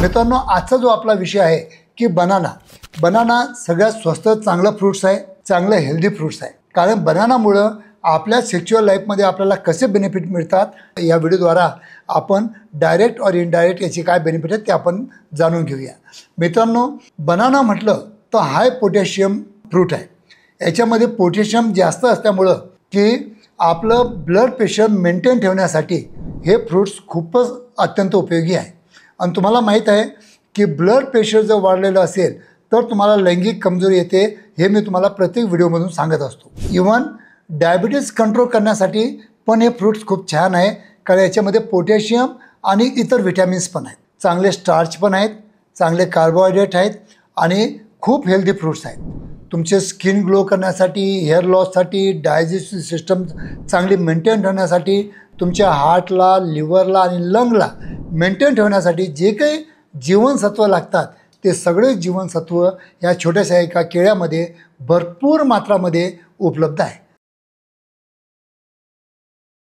मित्रांनो, आजचा जो आपला विषय आहे की बनाना सगळ्यात स्वस्त चांगलं फ्रूट्स आहे, चांगलं हेल्दी फ्रूट्स आहे. कारण बनानामुळं आपल्या सेक्शुअल लाईफमध्ये आपल्याला कसे बेनिफिट मिळतात या व्हिडिओद्वारा आपण डायरेक्ट और इनडायरेक्ट याचे काय बेनिफिट आहेत ते आपण जाणून घेऊया. मित्रांनो, बनाना म्हटलं तर हाय पोटॅशियम फ्रूट आहे. याच्यामध्ये पोटॅशियम जास्त असल्यामुळं की आपलं ब्लड प्रेशर मेंटेन ठेवण्यासाठी हे फ्रूट्स खूपच अत्यंत उपयोगी आहे. आणि तुम्हाला माहीत आहे की ब्लड प्रेशर जर वाढलेलं असेल तर तुम्हाला लैंगिक कमजोरी येते, हे मी तुम्हाला प्रत्येक व्हिडिओमधून सांगत असतो. इवन डायबिटीज कंट्रोल करण्यासाठी पण हे फ्रूट्स खूप छान आहे, कारण याच्यामध्ये पोटॅशियम आणि इतर विटॅमिन्स पण आहेत, चांगले स्टार्च पण आहेत, चांगले कार्बोहायड्रेट आहेत आणि खूप हेल्दी फ्रूट्स आहेत. तुमचे स्किन ग्लो करण्यासाठी, हेअर लॉससाठी, डायजेस्टिव्ह सिस्टम चांगली मेंटेन ठेवण्यासाठी, तुमच्या हार्टला, लिव्हरला आणि लंगला मेंटेन ठेवण्यासाठी जे काही जीवनसत्व लागतात ते सगळे जीवनसत्व या छोट्याशा एका केळ्यामध्ये भरपूर मात्रामध्ये उपलब्ध आहे.